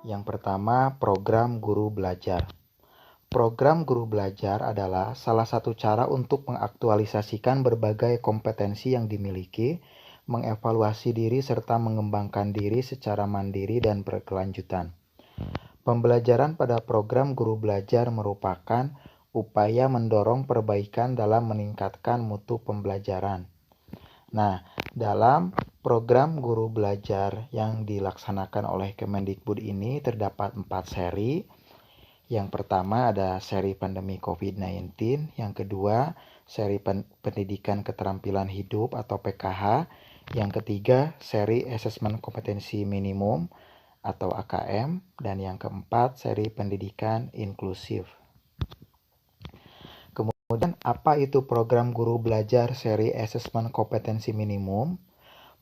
Yang pertama, program guru belajar. Program guru belajar adalah salah satu cara untuk mengaktualisasikan berbagai kompetensi yang dimiliki, mengevaluasi diri serta mengembangkan diri secara mandiri dan berkelanjutan. Pembelajaran pada program guru belajar merupakan upaya mendorong perbaikan dalam meningkatkan mutu pembelajaran. Nah, dalam program guru belajar yang dilaksanakan oleh Kemendikbud ini terdapat 4 seri. Yang pertama ada seri pandemi COVID-19, yang kedua seri pendidikan keterampilan hidup atau PKH, yang ketiga seri asesmen kompetensi minimum atau AKM, dan yang keempat seri pendidikan inklusif. Kemudian apa itu program guru belajar seri asesmen kompetensi minimum?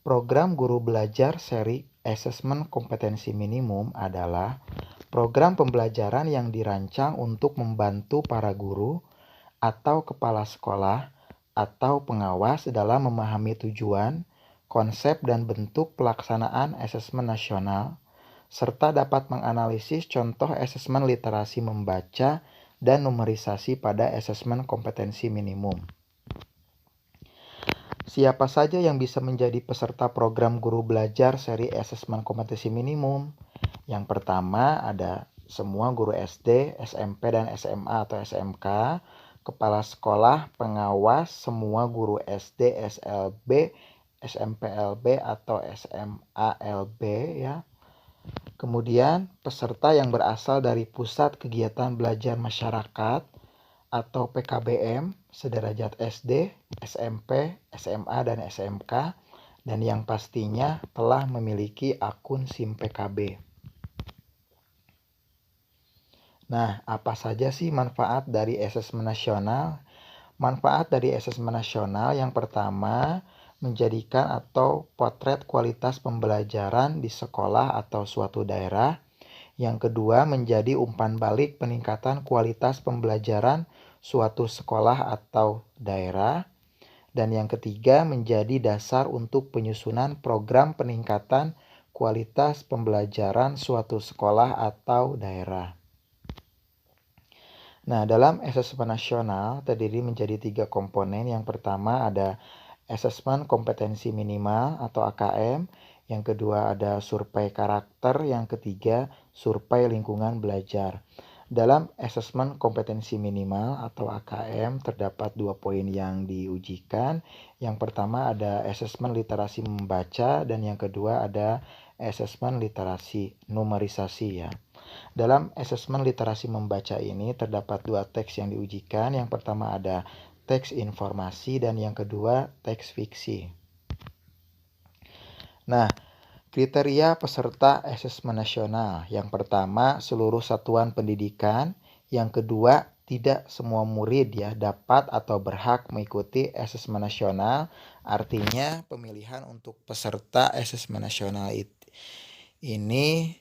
Program guru belajar seri asesmen kompetensi minimum adalah program pembelajaran yang dirancang untuk membantu para guru atau kepala sekolah atau pengawas dalam memahami tujuan, konsep dan bentuk pelaksanaan asesmen nasional, serta dapat menganalisis contoh asesmen literasi membaca dan numerisasi pada asesmen kompetensi minimum. Siapa saja yang bisa menjadi peserta program guru belajar seri asesmen kompetensi minimum? Yang pertama ada semua guru SD, SMP, dan SMA atau SMK, kepala sekolah, pengawas, semua guru SD, SLB, SMPLB atau SMALB ya. Kemudian peserta yang berasal dari Pusat Kegiatan Belajar Masyarakat atau PKBM sederajat SD, SMP, SMA, dan SMK, dan yang pastinya telah memiliki akun SIM PKB. Nah, apa saja sih manfaat dari asesmen nasional? Manfaat dari asesmen nasional yang pertama, menjadikan atau potret kualitas pembelajaran di sekolah atau suatu daerah. Yang kedua, menjadi umpan balik peningkatan kualitas pembelajaran suatu sekolah atau daerah. Dan yang ketiga, menjadi dasar untuk penyusunan program peningkatan kualitas pembelajaran suatu sekolah atau daerah. Nah, dalam asesmen nasional terdiri menjadi 3 komponen. Yang pertama ada asesmen kompetensi minimal atau AKM. Yang kedua ada survei karakter. Yang ketiga survei lingkungan belajar. Dalam asesmen kompetensi minimal atau AKM terdapat 2 poin yang diujikan. Yang pertama ada asesmen literasi membaca dan yang kedua ada asesmen literasi numerisasi ya. Dalam asesmen literasi membaca ini terdapat 2 teks yang diujikan. Yang pertama ada teks informasi dan yang kedua teks fiksi. Nah, kriteria peserta asesmen nasional. Yang pertama, seluruh satuan pendidikan. Yang kedua, tidak semua murid ya dapat atau berhak mengikuti asesmen nasional. Artinya, pemilihan untuk peserta asesmen nasional ini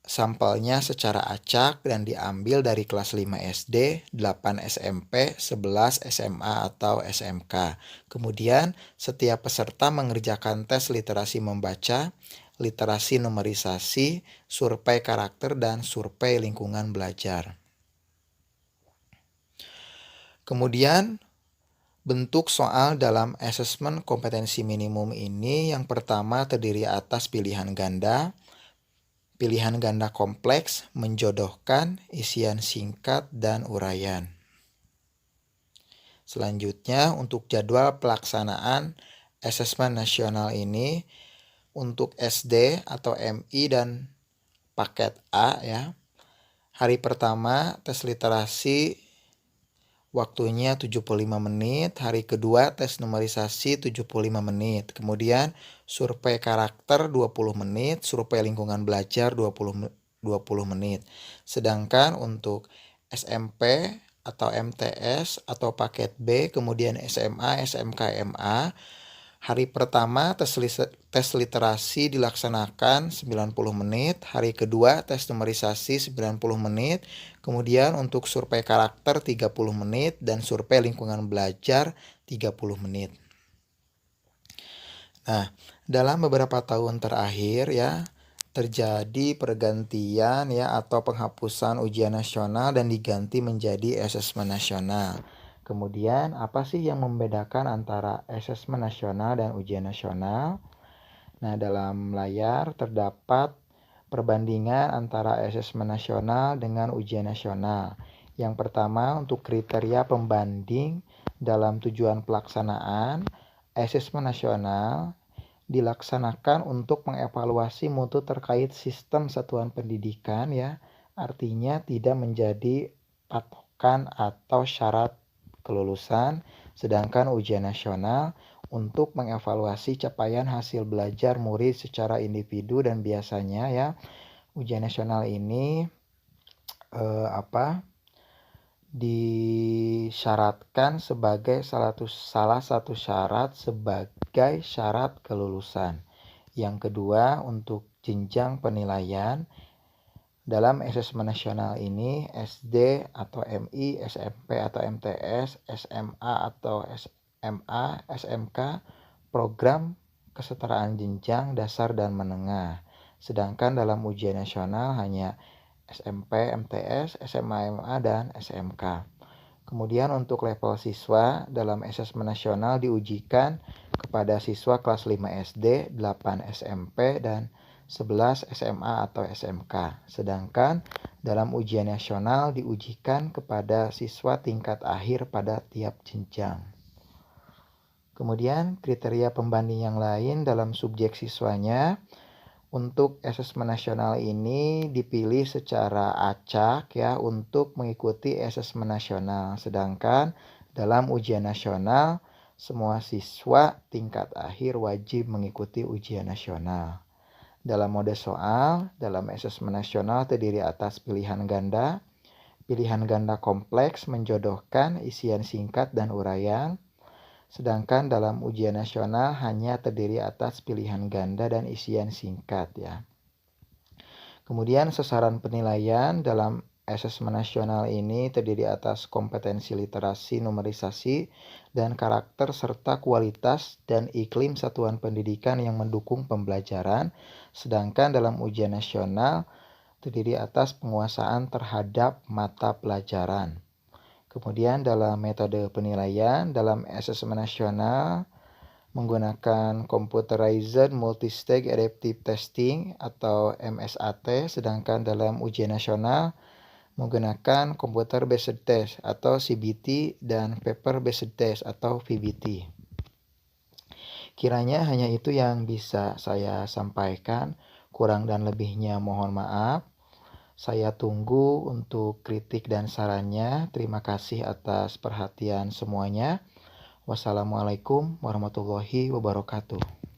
sampelnya secara acak dan diambil dari kelas 5 SD, 8 SMP, 11 SMA atau SMK. Kemudian, setiap peserta mengerjakan tes literasi membaca, literasi numerisasi, survei karakter, dan survei lingkungan belajar. Kemudian, bentuk soal dalam asesmen kompetensi minimum ini yang pertama terdiri atas pilihan ganda. Pilihan ganda kompleks, menjodohkan, isian singkat, dan uraian. Selanjutnya, untuk jadwal pelaksanaan asesmen nasional ini, untuk SD atau MI dan paket A ya. Hari pertama tes literasi waktunya 75 menit, hari kedua tes numerisasi 75 menit, kemudian survei karakter 20 menit, survei lingkungan belajar 20 menit. Sedangkan untuk SMP atau MTS atau paket B, kemudian SMA, SMK, MA, hari pertama tes literasi dilaksanakan 90 menit, hari kedua tes numerisasi 90 menit, kemudian untuk survei karakter 30 menit dan survei lingkungan belajar 30 menit. Nah, dalam beberapa tahun terakhir ya, terjadi pergantian ya atau penghapusan ujian nasional dan diganti menjadi asesmen nasional. Kemudian apa sih yang membedakan antara asesmen nasional dan ujian nasional? Nah, dalam layar terdapat perbandingan antara asesmen nasional dengan ujian nasional. Yang pertama, untuk kriteria pembanding dalam tujuan pelaksanaan, asesmen nasional dilaksanakan untuk mengevaluasi mutu terkait sistem satuan pendidikan ya. Artinya tidak menjadi patokan atau syarat kelulusan, sedangkan ujian nasional untuk mengevaluasi capaian hasil belajar murid secara individu dan biasanya ya ujian nasional ini disyaratkan sebagai salah satu syarat sebagai syarat kelulusan. Yang kedua, untuk jenjang penilaian dalam asesmen nasional ini SD atau MI, SMP atau MTS, SMA atau SMA, SMK, program kesetaraan jenjang dasar dan menengah. Sedangkan dalam ujian nasional hanya SMP, MTS, SMA, MA, dan SMK. Kemudian untuk level siswa dalam asesmen nasional diujikan kepada siswa kelas 5 SD, 8 SMP, dan 11 SMA atau SMK. Sedangkan dalam ujian nasional diujikan kepada siswa tingkat akhir pada tiap jenjang. Kemudian kriteria pembanding yang lain dalam subjek siswanya. Untuk asesmen nasional ini dipilih secara acak ya untuk mengikuti asesmen nasional. Sedangkan dalam ujian nasional semua siswa tingkat akhir wajib mengikuti ujian nasional. Dalam mode soal, dalam asesmen nasional terdiri atas pilihan ganda. Pilihan ganda kompleks menjodohkan isian singkat dan uraian. Sedangkan dalam ujian nasional hanya terdiri atas pilihan ganda dan isian singkat ya. Kemudian sasaran penilaian dalam asesmen nasional ini terdiri atas kompetensi literasi, numerisasi, dan karakter serta kualitas dan iklim satuan pendidikan yang mendukung pembelajaran. Sedangkan dalam ujian nasional terdiri atas penguasaan terhadap mata pelajaran. Kemudian dalam metode penilaian dalam asesmen nasional menggunakan Computerized Multistage Adaptive Testing atau MSAT, sedangkan dalam ujian nasional menggunakan Computer Based Test atau CBT dan Paper Based Test atau VBT. Kiranya hanya itu yang bisa saya sampaikan, kurang dan lebihnya mohon maaf. Saya tunggu untuk kritik dan sarannya. Terima kasih atas perhatian semuanya. Wassalamualaikum warahmatullahi wabarakatuh.